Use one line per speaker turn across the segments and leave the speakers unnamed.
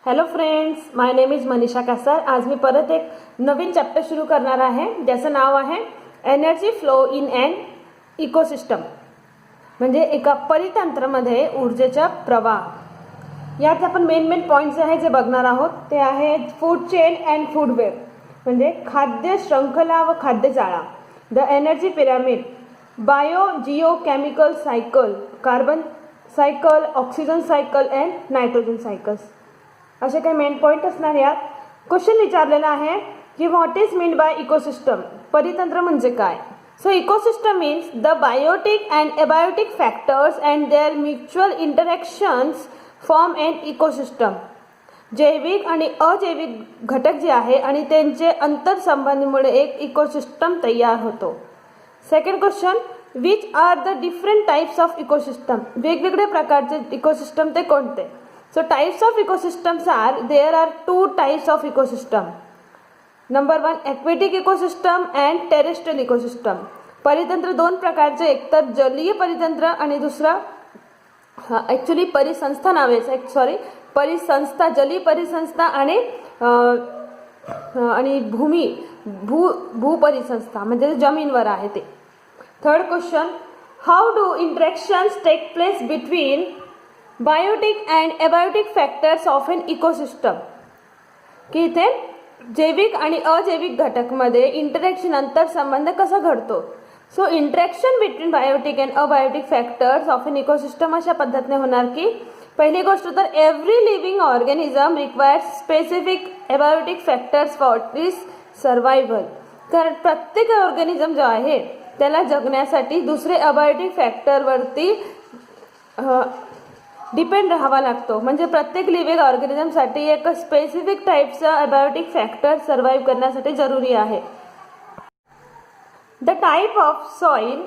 Hello friends, my name is Manisha Kasar. आज मी परत एक नवीन चॅप्टर सुरू करणार आहे ज्याचं नाव आहे energy flow in and ecosystem, म्हणजे एका परितंत्रामध्ये ऊर्जेचा प्रवाह। यात आपण मेन पॉईंट्स जे आहे जे बघणार आहोत ते आहेत food chain and food web, म्हणजे खाद्य श्रृंखला व खाद्य जाळा, the energy pyramid, bio Jio chemical cycle, carbon cycle, oxygen cycle and nitrogen cycles, असे काही मेन पॉईंट असणार। यात क्वेश्चन विचारलेला आहे की what is mean by ecosystem, परितंत्र म्हणजे काय। So ecosystem means the biotic and abiotic factors and their mutual interactions form and ecosystem. जैविक आणि अजैविक घटक जे आहे आणि त्यांचे अंतरसंबंधीमुळे एक इकोसिस्टम तयार होतो। Second question, which are the different types of ecosystem, वेगवेगळ्या प्रकारचे इकोसिस्टम ते कोणते। So types of ecosystems are, there are two types of ecosystem. Number one, aquatic ecosystem and terrestrial ecosystem. परितंत्र दोन प्रकारचे, एक तर जलीय परितंत्र आणि दुसरा ॲक्च्युली परिसंस्था नावे, परिसंस्था, जलीय परिसंस्था आणि भूपरिसंस्था म्हणजे जमीनवर आहे ते। Third question, how do interactions take place between biotic and abiotic factors of an ecosystem, की इथे जैविक आणि अजैविक घटकमध्ये इंटरॅक्शन अंतरसंबंध कसा घडतो। So interaction between biotic and abiotic factors of an ecosystem अशा पद्धतीने होणार की पहिली गोष्ट तर every living organism requires specific abiotic factors for its survival, कारण प्रत्येक ऑर्गॅनिझम जो आहे त्याला जगण्यासाठी दुसरे अबायोटिक फॅक्टरवरती डिपेंड राहावा लागतो, म्हणजे प्रत्येक लिव्हिंग ऑर्गॅनिझमसाठी एक स्पेसिफिक टाईपचा अबायोटिक फॅक्टर सर्व्हाइव्ह करण्यासाठी जरुरी आहे। The type of soil,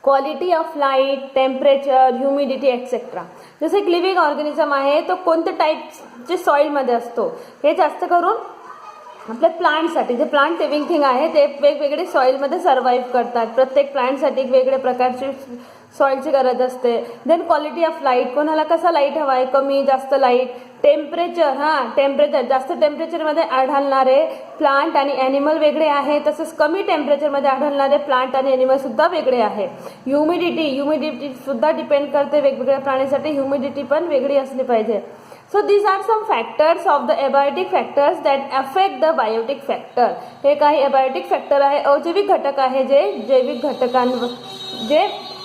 quality of light, temperature, humidity etcetera. जसं एक लिव्हिंग ऑर्गॅनिझम आहे तो कोणत्या टाईपचे सॉइलमध्ये असतो, हे जास्त करून आपल्या प्लांटसाठी, जे प्लांट लिव्हिंग थिंग आहे ते वेगवेगळे सॉइलमध्ये सर्व्हाइव्ह करतात। प्रत्येक प्लांटसाठी एक वेगळ्या प्रकारची सॉइलची गरज असते। देन क्वालिटी ऑफ लाईट, कोणाला कसा लाईट हवा आहे, कमी जास्त लाईट। टेम्परेचर, टेम्परेचर, जास्त टेम्परेचरमध्ये आढळणारे प्लांट आणि ॲनिमल वेगळे आहे, तसंच कमी टेम्परेचरमध्ये आढळणारे प्लांट आणि ॲनिमल सुद्धा वेगळे आहे। ह्युमिडिटी सुद्धा डिपेंड करते, वेगवेगळ्या प्राण्यासाठी ह्युमिडिटी पण वेगळी असली पाहिजे। So these are some factors of the abiotic factors that affect the biotic factor. हे काही abiotic factor आहे, अजैविक घटक आहे जे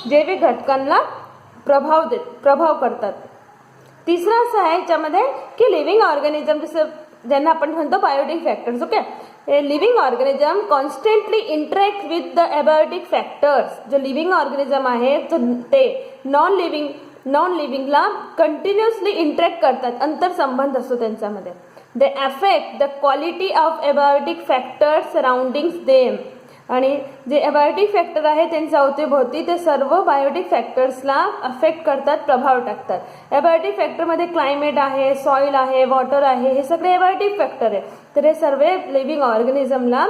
जैविक घटकांना प्रभाव करतात। तिसरा असं आहे याच्यामध्ये की लिव्हिंग ऑर्गॅनिझम, जसं ज्यांना आपण म्हणतो biotic factors, okay. Living organism constantly interact with the abiotic factors, जो लिव्हिंग ऑर्गॅनिझम आहे ते नॉन लिव्हिंगला कंटिन्युअसली इंटरॅक्ट करतात, अंतरसंबंध असतो त्यांच्यामध्ये। They affect the quality of abiotic factors surroundings them, आणि जे एबायोटिक फॅक्टर आहे त्यांच्या अवतीभोवती ते सर्व बायोटिक फॅक्टर्सला अफेक्ट करतात, प्रभाव टाकतात। एबायोटिक फॅक्टरमध्ये क्लायमेट आहे, सॉइल आहे, वॉटर आहे, हे सगळे एबायोटिक फॅक्टर आहे। तर हे सर्व लिव्हिंग ऑर्गॅनिझमला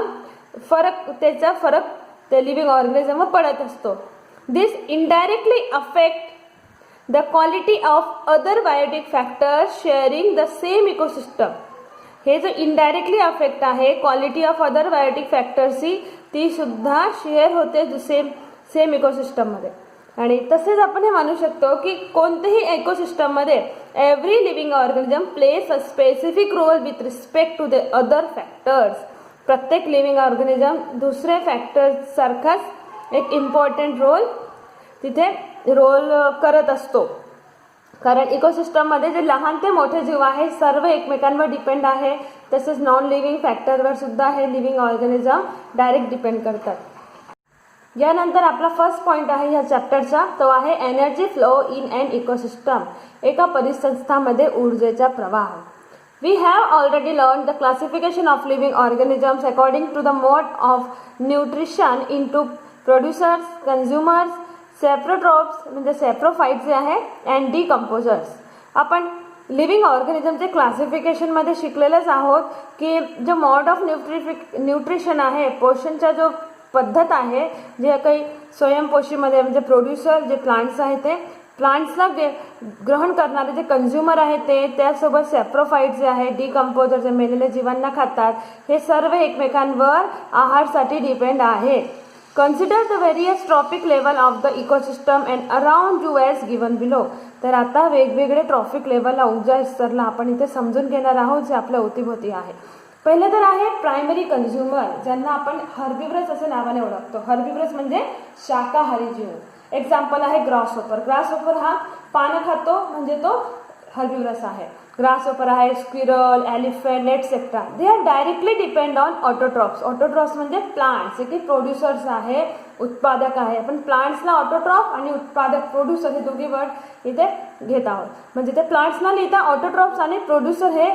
त्याचा फरक त्या लिव्हिंग ऑर्गॅनिझमवर पडत असतो। This indirectly affect the quality of other biotic factors sharing the same ecosystem. हे जो इनडायरेक्टली अफेक्ट आहे क्वालिटी ऑफ अदर बायोटिक फॅक्टर्सची, ती सुद्धा शेअर होते सेम इकोसिस्टममध्ये। आणि तसेच आपण हे मानू शकतो की कोणत्याही इकोसिस्टममध्ये every living organism place a specific role with respect to the other factors. प्रत्येक लिव्हिंग ऑर्गॅनिझम दुसऱ्या फॅक्टर्स सारखाच एक इम्पॉर्टंट रोल तिथे करत असतो, कारण इकोसिस्टममध्ये जे लहान ते मोठे जीव आहे सर्व एकमेकांवर डिपेंड आहे। तसेच नॉन लिव्हिंग फॅक्टरवर सुद्धा हे लिव्हिंग ऑर्गॅनिझम डायरेक्ट डिपेंड करतात। यानंतर आपला फर्स्ट पॉईंट आहे या चॅप्टरचा, तो आहे energy flow in and ecosystem, एका परिसंस्थामध्ये ऊर्जेचा प्रवाह। We have already learned the classification of living organisms according to the mode of nutrition into producers, consumers, saprotrophs म्हणजे सेप्रोफाइट्स जे आहे अँड डिकम्पोजर्स। आपण लिव्हिंग ऑर्गॅनिझमचे क्लासिफिकेशनमध्ये शिकलेलेच आहोत की जो मॉड ऑफ न्यूट्रिशन आहे, पोषणचा जो पद्धत आहे, जे काही स्वयंपोषीमध्ये म्हणजे प्रोड्युसर जे प्लांट्स आहेत ते प्लांट्सला ग्रहण करणारे जे कंझ्युमर आहे ते, त्यासोबत सॅप्रोफाइट जे आहे, डिकम्पोजर जे मेलेल्या जीवांना खातात, हे सर्व एकमेकांवर आहारसाठी डिपेंड आहे. Consider the various trophic level of the ecosystem and around you as given below. तर आता वेगवेगळे ट्रॉपिक लेवलला ऊर्जा स्तरला आपण इथे समजून घेणार आहोत जे आपल्या अवतीभोवती आहे. पहिले तर आहे प्रायमरी कंझ्युमर, ज्यांना आपण हर्बिव्हरस असे नावाने ओळखतो. हर्बिव्हरस म्हणजे शाकाहारी जीव. एक्झाम्पल आहे ग्रासहोपर. ग्रासहोपर हा पानं खातो म्हणजे तो हर्बिव्हरस आहे. ग्रासहोपर आहे, squirrel, elephant, etcetera. They are directly depend on autotrophs. Autotrophs म्हणजे प्लांट्स, जे की प्रोड्युसर्स आहे, उत्पादक आहे. आपण प्लांट्सला ऑटोट्रॉप आणि उत्पादक, प्रोड्युसर हे दोघी वर्ड इथे घेत आहोत. म्हणजे ते प्लांट्सना लिहिता ऑटोट्रॉप्स आणि प्रोड्युसर हे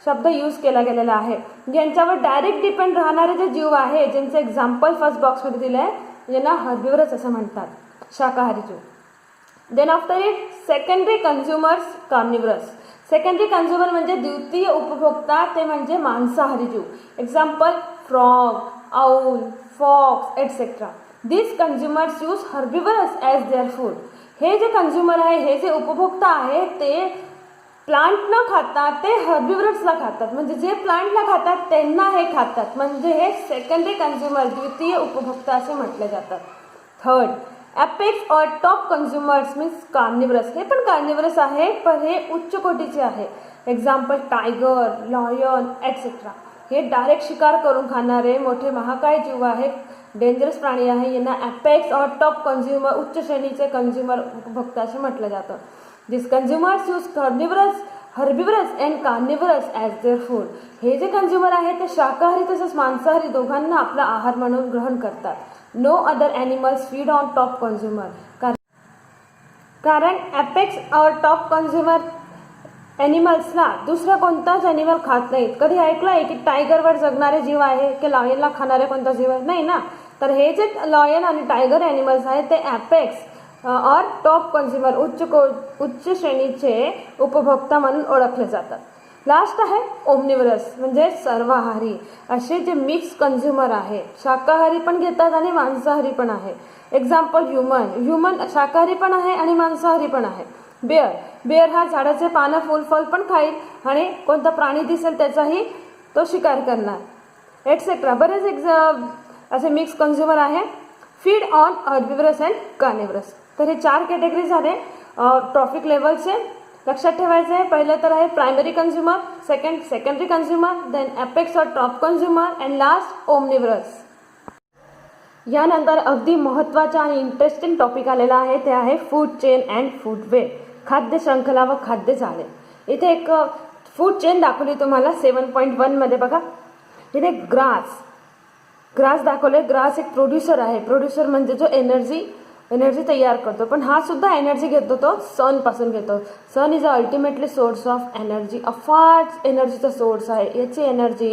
शब्द यूज केला गेलेला आहे. ज्यांच्यावर डायरेक्ट डिपेंड राहणारे जे जीव आहे, ज्यांचे एक्झाम्पल फर्स्ट बॉक्समध्ये दिले आहे, ज्यांना हर्बिव्हरस असं म्हणतात, शाकाहारी जीव. Then after it secondary consumers, carnivorous. Secondary consumer म्हणजे द्वितीय उपभोक्ता, ते म्हणजे मांसाहारी जीव. Example frog, owl, fox etcetera. This consumers use herbivorous as their food. हे जे कन्झ्युमर आहे, हे जे उपभोक्ता आहे, ते प्लांट न खाता ते हर्बिव्हरसला खातात. म्हणजे जे प्लांटला खातात त्यांना हे खातात. म्हणजे हे सेकंडरी कन्झ्युमर, द्वितीय उपभोक्ता असे म्हटले जातात. Third, apex or top consumers means कार्निव्हरस. हे पण कार्निव्हरस आहे, पण हे उच्च कोटीचे आहे. Example tiger, lion etcetera. हे डायरेक्ट शिकार करून खाणारे मोठे महाकाय जीव आहेत, डेंजरस प्राणी आहे. यांना ॲपेक्स और टॉप कन्झ्युमर, उच्च श्रेणीचे कन्झ्युमर, उपभोक्ता असे म्हटलं जातं. This consumers use herbivorous and carnivorous as their food. हे जे कन्झ्युमर आहे ते शाकाहारी तसेच मांसाहारी दोघांना आपला आहार म्हणून ग्रहण करतात. No other animals feed on top consumer. कारण ॲपेक्स और टॉप कन्झ्युमर ॲनिमल्सला दुसरा कोणताच ॲनिमल खात नाहीत. कधी ऐकलं आहे की टायगरवर जगणारे जीव आहे की लॉयनला खाणारे कोणता जीव आहे? नाही ना. तर हे जे लॉयन आणि टायगर ॲनिमल्स आहेत ते ॲपेक्स और टॉप कन्झ्युमर, उच्च श्रेणीचे उपभोक्ता म्हणून ओळखले जातात. लास्ट आहे ओमनिव्हरस म्हणजे सर्वाहारी. असे जे मिक्स कन्झ्युमर आहे, शाकाहारी पण घेतात आणि मांसाहारी पण आहे. एक्झाम्पल ह्युमन शाकाहारी पण आहे आणि मांसाहारी पण आहे. बेअर हा झाडाचे पानं, फुल पण खाईल आणि कोणता प्राणी दिसेल त्याचाही तो शिकार करणार एटसेट्रा. बरेच असे मिक्स कन्झ्युमर आहे. Feed on herbivorous and carnivorous. तर हे 4 कॅटेगरी झाले ट्रॉफिक लेवलचे. लक्षात ठेवायचे आहे. पहिलं तर आहे primary consumer, secondary consumer, then apex or top consumer and last omnivorous. यानंतर अगदी महत्त्वाचा आणि इंटरेस्टिंग टॉपिक आलेला आहे, ते आहे food chain and food web. खाद्य शृंखला व खाद्य जाळे. इथे एक फूड चेन दाखवली तुम्हाला 7.1 मध्ये. बघा इथे ग्रास दाखवले. ग्रास एक प्रोड्युसर आहे. प्रोड्युसर म्हणजे जो एनर्जी तयार करतो, पण हा सुद्धा एनर्जी घेतो, तो सनपासून घेतो. Sun is a ultimately source of energy, अफाट एनर्जीचा सोर्स आहे. याची एनर्जी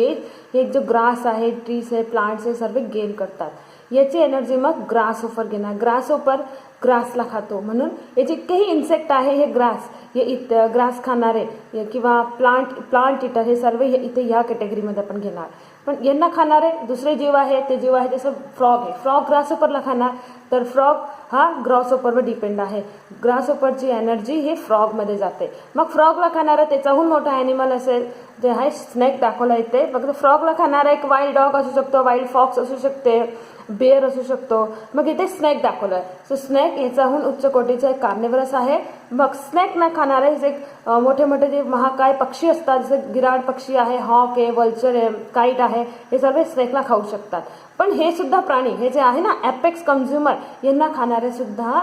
हे जो ग्रास आहे, ट्रीज आहे, प्लांट्स आहे, सर्व गेन करतात. याची एनर्जी मग ग्रासहोपर घेणार. ग्रासहोपर ग्रासला खातो, म्हणून हे जितकेही इन्सेक्ट आहे हे ग्रास खाणारे किंवा प्लांट इटर हे सर्व इथे ह्या कॅटेगरीमध्ये आपण घेणार. पण यांना खाणारे दुसरे जीव आहे, ते जीव आहे जसं फ्रॉग आहे. फ्रॉग ग्रासहोपरला खाणार, तर फ्रॉग हा ग्रासहोपरवर डिपेंड आहे. ग्रासहोपरची एनर्जी हे फ्रॉगमध्ये जाते. मग फ्रॉगला खाणारा त्याच्याहून मोठा ॲनिमल असेल जे आहे स्नेक दाखवला येते. फक्त फ्रॉगला खाणारा एक वाईल्ड डॉग असू शकतो, वाईल्ड फॉक्स असू शकते, बेअर असू शकतो. मग इथे स्नेक दाखवलं आहे. सो स्नेक याच्याहून उच्च कोटीचा एक कार्निव्हरस आहे. मग स्नेक न खाणारे जे मोठे मोठे जे महाकाय पक्षी असतात, जसे गिराड पक्षी आहे, हॉक आहे, वल्चर आहे, काईट आहे, हे सर्व स्नेकला खाऊ शकतात. पण हे सुद्धा प्राणी हे जे आहे ना ॲपेक्स कन्झ्युमर, यांना खाणारे सुद्धा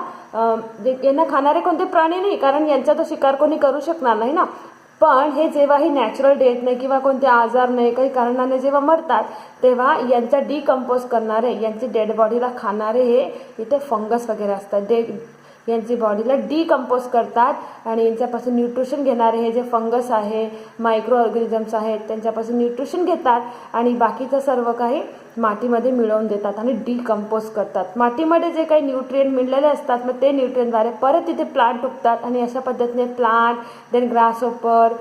यांना खाणारे कोणते प्राणी नाही, कारण यांचा तो शिकार कोणी करू शकणार नाही ना. पण हे जेव्हाही नॅचरल डेथ नाही किंवा कोणते आजार नाही, काही कारणाने जेव्हा मरतात, तेव्हा यांचा डिकम्पोज करणारे, यांची डेड बॉडीला खाणारे हे इथे फंगस वगैरे असतात. यांची बॉडीला डिकम्पोज करतात आणि यांच्यापासून न्यूट्रिशन घेणारे हे जे फंगस आहे, मायक्रो ऑर्गॅनिझम्स आहेत, त्यांच्यापासून न्यूट्रिशन घेतात आणि बाकीचं सर्व काही मातीमध्ये मिळवून देतात आणि डिकम्पोज करतात. मातीमध्ये जे काही न्यूट्रिएंट मिळलेले असतात, मग ते न्यूट्रिएंटद्वारे परत तिथे प्लांट उगतात आणि अशा पद्धतीने प्लांट, देन ग्रासहोपर,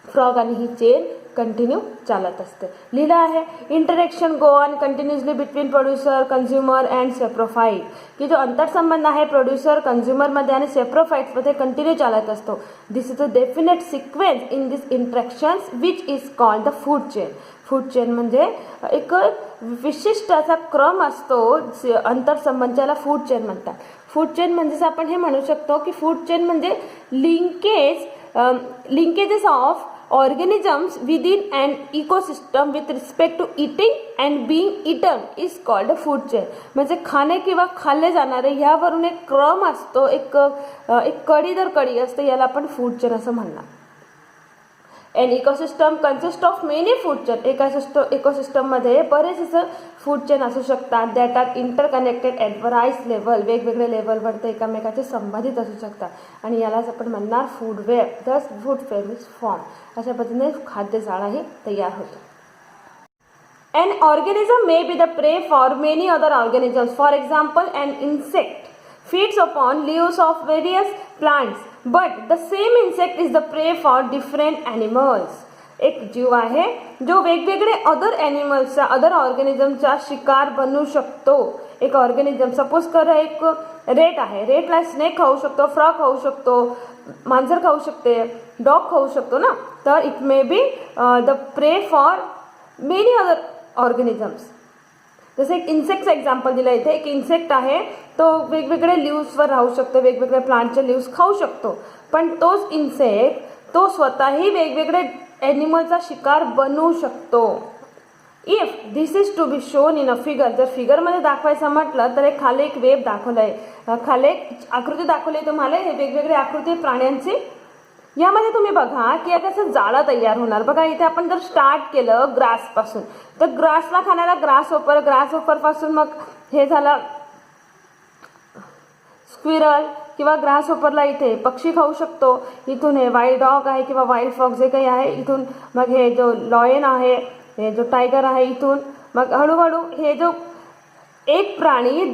फ्रॉग आणि ही चेन कंटिन्यू चालत असते. लिहिलं आहे interaction go on continuously between producer consumer and saprophyte, की जो अंतरसंबंध आहे प्रोड्युसर कंझ्युमरमध्ये आणि सेप्रोफाईट्समध्ये कंटिन्यू चालत असतो. This is a definite sequence in this interactions which is called the food chain. Food chain म्हणजे एक विशिष्ट असा क्रम असतो अंतरसंबंध, ज्याला फूड चेन म्हणतात. फूड चेन म्हणजेच आपण हे म्हणू शकतो की फूड चेन म्हणजे linkages of organisms within an ecosystem with respect to eating and being eaten is called a food chain. म्हणजे खाणे किंवा खाल्ले जाणारे ह्यावरून एक क्रम असतो, एक कडी दर कडी असते, याला आपण फूड चेन असं म्हणणार. An ecosystem consists of many food chain. एका इकोसिस्टममध्ये बरेच असं फूड चेन असू शकतात. That are interconnected at various level. वेगवेगळे लेवलवर ते एकमेकाचे संबंधित असू शकतात आणि यालाच आपण म्हणणार फूड वेब. दस फूड वेब इज फॉर्म. अशा पद्धतीने खाद्यजाळाही तयार होतो. An organism may be the prey for many other organisms. For example, an insect feeds upon leaves of various plants, but the same insect is the prey for different animals. एक जीव आहे जो वेगवेगळे other ऑर्गॅनिझमचा शिकार बनू शकतो. एक organism suppose करा, एक रेट आहे, रेटला स्नेक खाऊ शकतो, फ्रॉग खाऊ शकतो, मांजर खाऊ शकते, डॉग खाऊ शकतो ना. तर it may be the prey for many other organisms. जसं एक इन्सेक्टचं एक्झाम्पल दिलं इथे. एक इन्सेक्ट आहे, तो वेगवेगळे लिव्सवर राहू शकतो, वेगवेगळे प्लांटचे लिव्स खाऊ शकतो, पण तोच इन्सेक्ट तो स्वतःही वेगवेगळे ॲनिमलचा शिकार बनवू शकतो. If this is to be shown in a figure. जर फिगरमध्ये दाखवायचं म्हटलं तर खाली एक वेब दाखवलं आहे, खाली एक आकृती दाखवली आहे तुम्हाला. हे वेगवेगळे आकृती प्राण्यांची. यामध्ये तुम्ही बघा की आता असं जाळं तयार होणार. बघा इथे आपण जर स्टार्ट केलं ग्रासपासून, तर ग्रासला खाणारा ग्रासहोपरपासून मग हे झालं स्क्विरल किंवा ग्रासहोपरला इथे पक्षी खाऊ शकतो. इथून हे वाईल्ड डॉग आहे किंवा वाईल्ड फॉक्स जे काही आहे, इथून मग हे जो लॉयन आहे, हे जो टायगर आहे, इथून मग हळूहळू हे जो एक प्राणी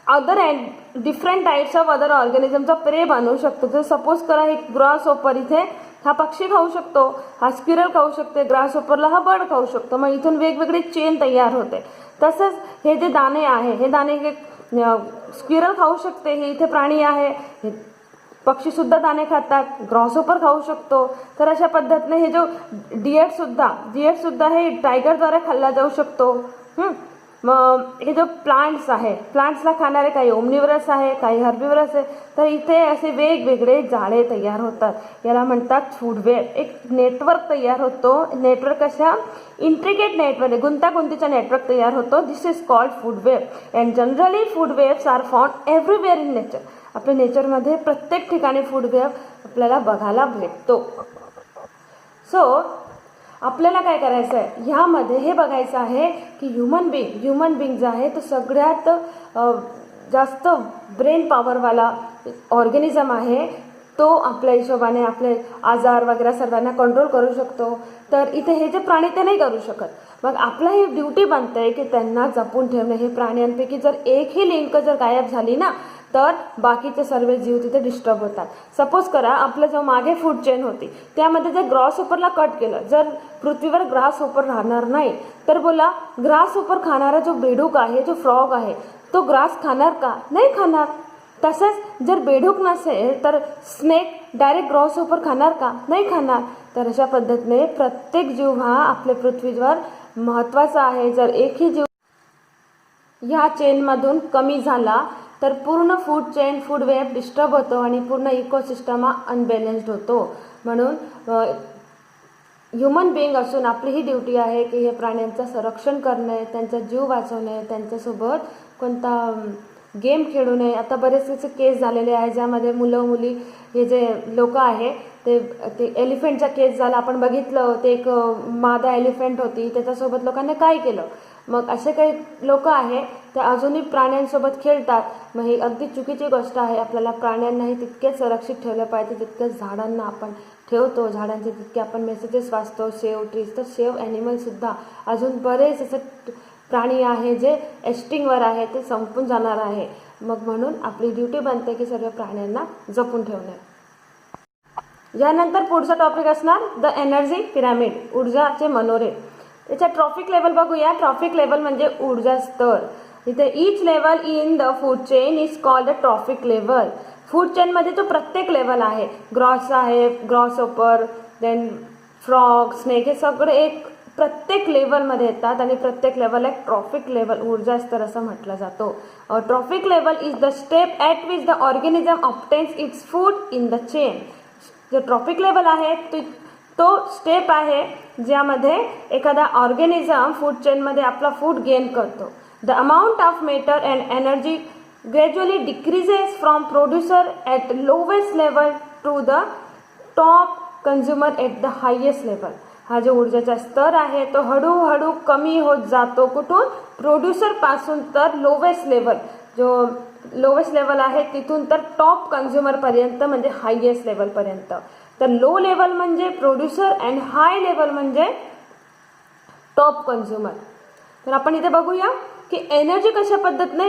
other and different types of other ऑर्गॅनिझमचा प्रे बनवू शकतो. जर सपोज करा हे ग्रासहोपर, इथे हा पक्षी खाऊ शकतो, हा स्क्विरल खाऊ शकते, ग्रासहोपरला हा बर्ड खाऊ शकतो. मग इथून वेगवेगळी चेन तयार होते. तसंच हे जे दाणे आहे, हे दाणे स्क्विरल खाऊ शकते, हे इथे प्राणी आहे, हे पक्षीसुद्धा दाणे खातात, ग्रासहोपर खाऊ शकतो. तर अशा पद्धतीने हे जो डिएटसुद्धा हे टायगरद्वारे खाल्ला जाऊ शकतो. मग हे जो प्लांट्स आहे, प्लांट्सला खाणारे काही ओमनिवरस आहे, काही हर्बिवरस आहे. तर इथे असे वेगवेगळे जाळे तयार होतात. याला म्हणतात फूड वेब. एक नेटवर्क तयार होतो. नेटवर्क अशा इंट्रिकेट नेटवर्क, गुंतागुंतीचा नेटवर्क तयार होतो. This is called food web. And generally food webs are found everywhere in nature. आपल्या नेचरमध्ये प्रत्येक ठिकाणी फूड वेब आपल्याला बघायला भेटतो. सो आपल्याला काय करायचं आहे, ह्यामध्ये हे बघायचं आहे की ह्युमन बिंग जो आहे तो सगळ्यात जास्त ब्रेन पॉवरवाला ऑर्गॅनिझम आहे. तो आपल्या हिशोबाने आपले आजार वगैरे सर्वांना कंट्रोल करू शकतो. तर इथे हे जे प्राणी ते नाही करू शकत. मग आपला ही ड्युटी बनते की त्यांना जपून ठेवणे. हे प्राण्यांपैकी जर एकही लिंक जर गायब झाली ना, तर बाकीचे सर्व जीव तिथे डिस्टर्ब होतात. सपोज करा आपलं जो मागे फूड चेन होती त्यामध्ये जर ग्रासहोपरला कट केलं, जर पृथ्वीवर ग्रासहोपर राहणार नाही, तर बोला ग्रासहोपर खाणारा जो बेडूक आहे, जो फ्रॉग आहे, तो ग्रास खाणार का? नाही खाणार. तसंच जर बेडूक नसेल तर स्नेक डायरेक्ट ग्रासहोपर खाणार का? नाही खाणार. तर अशा पद्धतीने प्रत्येक जीव हा आपल्या पृथ्वीवर महत्त्वाचा आहे. जर एकही जीव ह्या चेनमधून कमी झाला तर पूर्ण फूड वेब डिस्टर्ब होतो आणि पूर्ण इकोसिस्टम हा अनबॅलन्स्ड होतो. म्हणून ह्युमन बिंग असून आपली ही ड्युटी आहे की हे प्राण्यांचं संरक्षण करणे, त्यांचा जीव वाचवणे, त्यांच्यासोबत कोणता गेम खेळू नये. आता बरेचसे केस झालेले आहे ज्यामध्ये मुलं मुली हे जे लोक आहे ते एलिफंटचा केस झाला, आपण बघितलं. ते एक मादा एलिफंट होती, त्याच्यासोबत लोकांनी काय केलं. मग असे काही लोक आहे ते अजूनही प्राण्यांसोबत खेळतात. मग ही अगदी चुकीची गोष्ट आहे. आपल्याला प्राण्यांनाही तितकेच सुरक्षित ठेवलं पाहिजे जितकंच झाडांना आपण ठेवतो. झाडांचे जितके आपण मेसेजेस वाचतो, सेव्ह ट्रीज, तर सेव्ह ॲनिमलसुद्धा अजून बरेच असे प्राणी आहे जे एक्स्टिंक्टवर आहे, ते संपून जाणार आहे. मग म्हणून आपली ड्युटी बनते की सर्व प्राण्यांना जपून ठेवणे. यानंतर पुढचा टॉपिक असणार द एनर्जी पिरामिड, ऊर्जाचे मनोरे. त्याच्या ट्रॉफिक लेवल बघूया. ट्रॉफिक लेवल म्हणजे ऊर्जा स्तर. इथे each level in the food chain is called the trophic level. Food चेनमध्ये तो प्रत्येक लेवल आहे. ग्रॉस आहे, ग्रॉस ओपर, देन फ्रॉग, स्नेक, हे सगळे एक प्रत्येक लेवलमध्ये येतात आणि प्रत्येक लेवलला एक ट्रॉफिक लेवल, ऊर्जा स्तर असं म्हटलं जातो. Trophic level is the step at which the organism obtains its food in the chain. जो ट्रॉफिक लेवल आहे तो स्टेप आहे ज्यामध्ये एखादा ऑर्गॅनिझम फूड चेनमध्ये आपला फूड गेन करतो. The amount of matter and energy gradually decreases from producer at lowest level to the top consumer at the highest level. हा जो ऊर्जेचा स्तर आहे तो हळूहळू कमी होत जातो. कुठून? प्रोड्युसरपासून तर लोवेस्ट लेवल, जो लोवेस्ट लेवल आहे तिथून तर टॉप कन्झ्युमरपर्यंत म्हणजे हायेस्ट लेवलपर्यंत. तर लो लेवल म्हणजे प्रोड्युसर अँड हाय लेवल म्हणजे टॉप कन्झ्युमर. तर आपण इथे बघूया की एनर्जी कशा पद्धतीने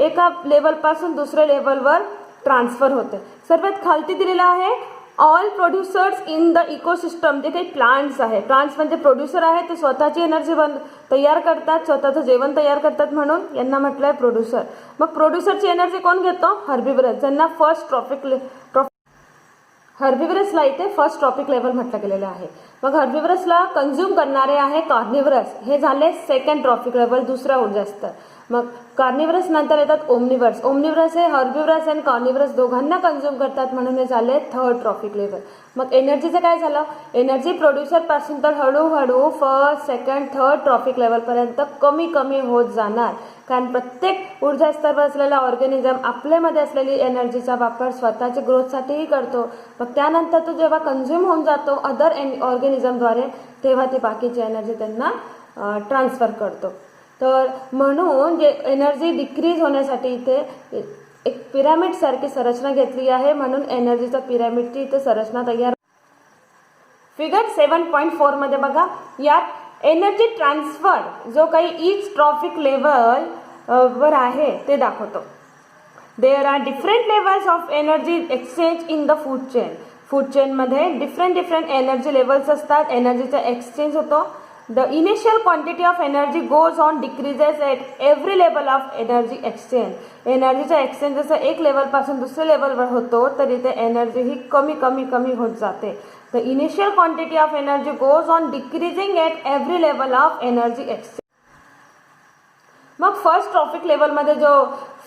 एका लेवलपासून दुसऱ्या लेवलवर ट्रान्सफर होते. सर्वात खालती दिलेला आहे all producers in the ecosystem. जे काही प्लांट्स आहे, प्लांट्स म्हणजे प्रोड्युसर आहे, ते स्वतःची एनर्जी तयार करतात, स्वतःचं जेवण तयार करतात, म्हणून यांना म्हटलं आहे प्रोड्युसर. मग प्रोड्युसरची एनर्जी कोण घेतो? हर्बिवरस, ज्यांना हर्बिवरसला इथे फर्स्ट ट्रॉपिक लेवल म्हटलं गेलेलं आहे. मग हर्बिवरसला कन्झ्युम करणारे आहे कार्निवरस. हे झाले सेकंड ट्रॉपिक लेवल, दुसरा ऊर्जा स्तर. मग कार्निवरस नंतर येतात ओमनिव्हर्स. ओमनिव्हर्स हे हर्बिवरस आणि कार्निवरस दोघांना कन्झ्युम करतात म्हणून हे झाले थर्ड ट्रॉपिक लेवल. मग एनर्जीचं काय झालं? एनर्जी प्रोड्युसरपासून तर हळूहळू फर्स्ट, सेकंड, थर्ड ट्रॉपिक लेवलपर्यंत कमी कमी होत जाणार. कारण प्रत्येक ऊर्जा स्तरावर असलेला ऑर्गॅनिझम आपल्यामध्ये असलेली एनर्जीचा वापर स्वतःच्या ग्रोथसाठीही करतो. मग त्यानंतर तो जेव्हा कन्झ्युम होऊन जातो अदर ऑर्गॅनिझमद्वारे, तेव्हा ती बाकीची एनर्जी त्यांना ट्रान्सफर करतो. तर म्हणून जे एनर्जी डिक्रीज होण्यासाठी इथे एक पिरामिड सारखी संरचना घेतली आहे. म्हणून एनर्जीचा पिरामिडची इथे संरचना तयार. फिगर 7.4 मध्ये बघा, यात एनर्जी ट्रान्सफर जो काही ईच ट्रॉफिक लेवल वर आहे ते दाखवतो. There are different levels of energy exchange in the food chain. Food चेनमध्ये डिफरंट एनर्जी लेवल्स असतात, एनर्जीचा एक्सचेंज होतो. The initial quantity of energy goes on decreases at every level of energy exchange. एनर्जीचा exchange जसं एक लेवलपासून दुसऱ्या लेवलवर होतो तर इथे एनर्जी ही कमी कमी कमी होत जाते. The initial quantity of energy goes on decreasing at every level of energy exchange. मग फर्स्ट ट्रॉफिक लेवलमध्ये जो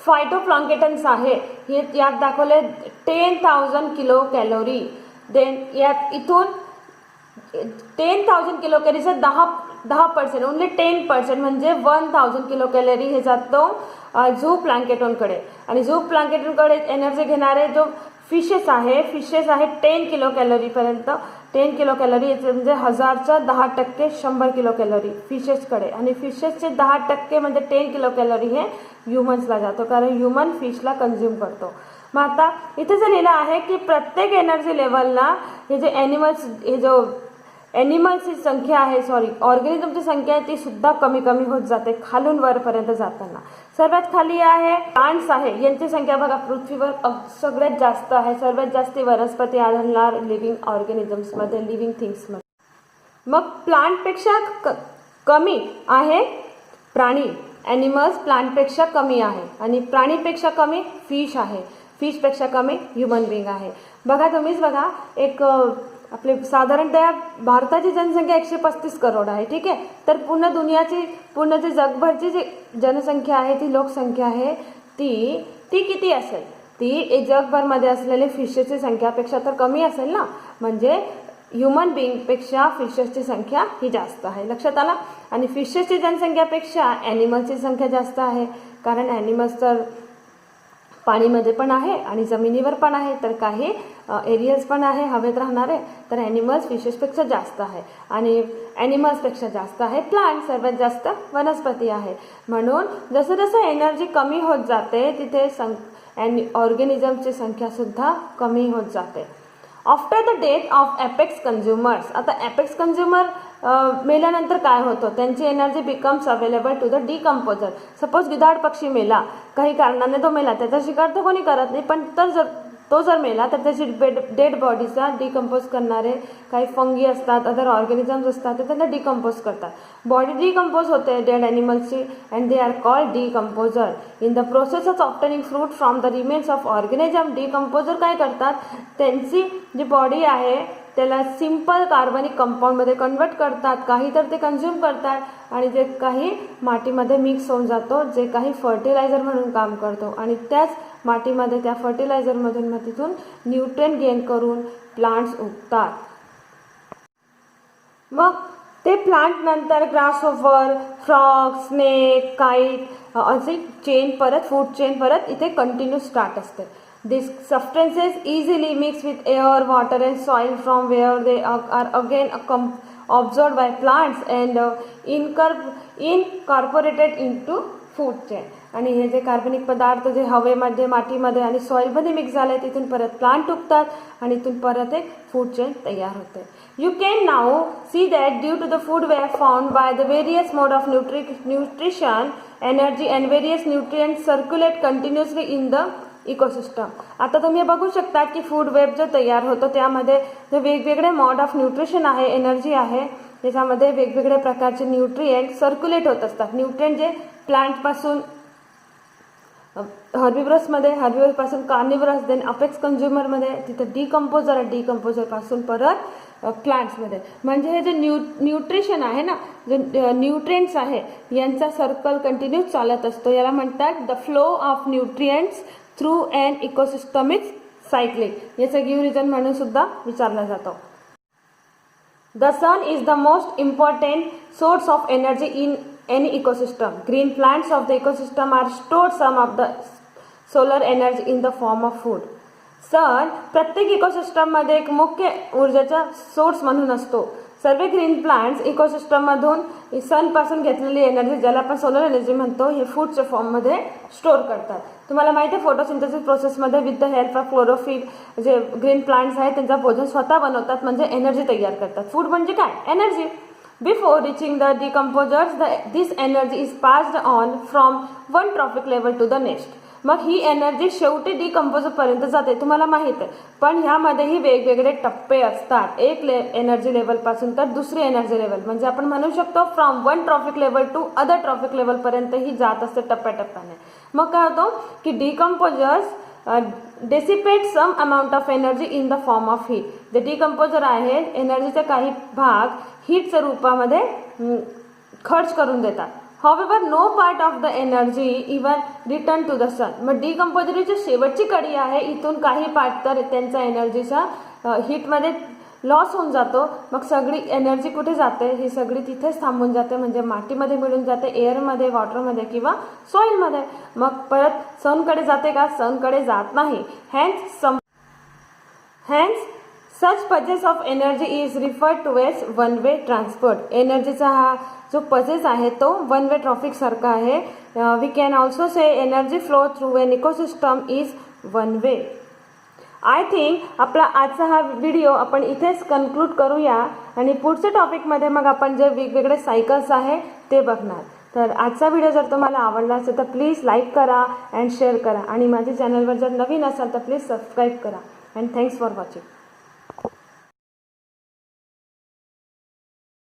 फायटोप्लांकेटन्स आहे हे यात दाखवले 10,000 किलो कॅलोरी. देन यात इथून 10,000 किलो कॅलरीचं 10% ओनली 10% म्हणजे 1,000 किलो कॅलरी हे जातो झू प्लांकेटोनकडे. आणि झू प्लांकेटोनकडे एनर्जी घेणारे जो फिशेस आहे 10 किलो कॅलरीपर्यंत. 10 किलो कॅलरी म्हणजे 1000च्या 10% 100 किलो कॅलरी फिशेसकडे. आणि फिशेसचे 10% म्हणजे 10 किलो कॅलरी हे ह्युमन्सला जातो, कारण ह्युमन फिशला कन्झ्युम करतो. मग आता इथे जे लिहिलं आहे की प्रत्येक एनर्जी लेवलला हे जे ॲनिमल्सची संख्या आहे, ऑर्गॅनिझमची संख्या आहे ती सुद्धा कमी कमी होत जाते खालून वरपर्यंत जाताना. सर्वात खाली आहे प्लांट्स आहे, यांची संख्या बघा पृथ्वीवर सगळ्यात जास्त आहे. सर्वात जास्त वनस्पती आढळणार लिव्हिंग ऑर्गॅनिझम्समध्ये, लिव्हिंग थिंग्समध्ये. मग प्लांटपेक्षा कमी आहे प्राणी, ॲनिमल्स प्लांटपेक्षा कमी आहे. आणि प्राणीपेक्षा कमी फिश आहे, फिशपेक्षा कमी ह्युमन बिंग आहे. बघा तुम्हीच बघा, एक आपले साधारणतः भारताची जनसंख्या 135 करोड आहे, ठीक आहे. तर पूर्ण जगभरची जी जनसंख्या आहे, ती लोकसंख्या आहे, ती किती असेल? ती जगभरमध्ये असलेले फिशेसची संख्यापेक्षा तर कमी असेल ना. म्हणजे ह्युमन बिंगपेक्षा फिशेसची संख्या ही जास्त आहे. लक्षात आला? आणि फिशेसची जनसंख्यापेक्षा ॲनिमल्सची संख्या जास्त आहे, कारण ॲनिमल्स तर पाणीमध्ये पण आहे आणि जमिनीवर पण आहे, तर काही एरियल्स पण आहे हवेत राहणारे. तर ॲनिमल्स फिशेसपेक्षा जास्त आहे आणि ॲनिमल्सपेक्षा जास्त आहे प्लांट, सर्वात जास्त वनस्पती आहे. म्हणून जसं जसं एनर्जी कमी होत जाते तिथे ऑर्गॅनिझमची संख्यासुद्धा कमी होत जाते. After the death of apex consumers. आता ॲपेक्स कन्झ्युमर मेल्यानंतर काय होतं? त्यांची energy becomes available to the decomposer. Suppose गिधाड पक्षी मेला, काही कारणाने तो मेला, त्याचा शिकार तर कोणी करत नाही, पण तर जर तो जर मेला तर त्याची डेड बॉडीचा डिकम्पोज करणारे काही फंगी असतात, अदर ऑर्गॅनिझम्स असतात, तर त्यांना डिकम्पोज करतात. बॉडी डिकम्पोज होते डेड ॲनिमल्सची and they are called decomposer. In the process of obtaining fruit from the remains of organism, decomposer काय करतात, त्यांची जी बॉडी आहे त्याला सिंपल कार्बनिक कंपाऊंडमध्ये कन्वर्ट करतात. काही तर ते कन्झ्युम करतात आणि जे काही मातीमध्ये मिक्स होऊन जातो, जे काही फर्टिलायझर म्हणून काम करतो आणि त्याच मातीमध्ये त्या फर्टिलायझरमधून मग तिथून न्यूट्रिएंट गेन करून प्लांट्स उगतात. मग ते प्लांट नंतर ग्रासहोपर, फ्रॉग, स्नेक, काईट असे चेन परत फूड चेन परत इथे कंटिन्यू स्टार्ट असते. These substances easily mix with air, water and soil from where they are again absorbed by plants and incorporated into food chain. आणि हे जे कार्बनिक पदार्थ जे हवेमध्ये, मातीमध्ये आणि सॉइलमध्ये मिक्स झाले तिथून परत प्लांट उगतात आणि इथून परत एक फूड चेन तयार होते. You can now see that due to the food web found by the various mode of nutrition, energy and various nutrients circulate continuously in the ecosystem. आता तुम्ही बघू शकता की फूड वेब जो तयार होतो त्यामध्ये जे वेगवेगळे मॉड ऑफ न्यूट्रिशन आहे, एनर्जी आहे, त्याच्यामध्ये वेगवेगळे प्रकारचे न्यूट्रिएंट सर्क्युलेट होत असतात. न्यूट्रिएंट जे प्लांटपासून हर्बिव्हरसपासून कार्निव्हरस, देन अपेक्स कंझ्युमरमध्ये, तिथं डिकम्पोजर आहे, डिकम्पोजरपासून परत प्लांट्समध्ये. म्हणजे हे जे न्यूट्रिशन आहे ना, जे न्यूट्रिएंट्स आहे यांचा सर्कल कंटिन्यू चालत असतो. याला म्हणतात the flow of nutrients through an ecosystemic cycling. याचं गिव्ह रिझन म्हणून सुद्धा विचारला जातो. The sun is the most important source of energy in any ecosystem. Green plants of the ecosystem are stored some of the solar energy in the form of food. सन प्रत्येक इकोसिस्टममध्ये एक मुख्य ऊर्जेचा source म्हणून असतो. सर्व ग्रीन प्लांट्स इकोसिस्टममधून सनपासून घेतलेली energy, ज्याला आपण सोलर एनर्जी म्हणतो, हे फूडच्या फॉर्ममध्ये स्टोअर करतात. तुम्हाला माहिती आहे फोटोसिंथेसिस प्रोसेसमध्ये with the help of chlorophyll जे ग्रीन प्लांट्स आहेत त्यांचा भोजन स्वतः बनवतात, म्हणजे एनर्जी तयार करतात. फूड म्हणजे काय, energy. Before reaching the decomposers, this energy is passed on from one trophic level to the next. मग ही एनर्जी शेवटी डिकम्पोजर पर्यंत जाते, तुम्हाला माहित आहे. पण ह्यामध्येही वेगवेगळे टप्पे असतात. एक एनर्जी लेवल पासून तर दुसरी एनर्जी लेवल, म्हणजे आपण म्हणू शकतो from one trophic level to other trophic level पर्यंत ही जात असते टप्प्याटप्प्याने. मग काय होतं की decomposers dissipate some amount of energy in the form of heat. जे डिकम्पोजर आहे एनर्जीचा काही भाग हीटच्या रूपामध्ये खर्च करून देतात. However, no part of the energy even return to the sun. मग डिकम्पोजरची शेवटची कडी आहे, इथून काही पार्ट तर त्यांचा एनर्जीचा हीटमध्ये लॉस होऊन जातो. मग सगळी एनर्जी कुठे जाते, ही सगळी तिथेच थांबून जाते, म्हणजे मातीमध्ये मिळून जाते, एअरमध्ये, वॉटरमध्ये किंवा सॉइलमध्ये. मग परत सनकडे जाते का, सनकडे जात नाही. Hence such passage of energy is referred to as one way transport. एनर्जीचा हा जो पजेस आहे तो वन वे ट्रॉफिक सारखा आहे. We can also say energy flow through an ecosystem is one way. I think आपला आजचा हा व्हिडिओ आपण इथेच कन्क्लूड करूया आणि पुढच्या टॉपिकमध्ये मग आपण जे वेगवेगळे सायकल्स आहे ते बघणार. तर आजचा व्हिडिओ जर तुम्हाला आवडला असेल तर प्लीज लाईक करा अँड शेअर करा आणि माझ्या चॅनलवर जर नवीन असाल तर प्लीज सबस्क्राईब करा. And thanks for watching.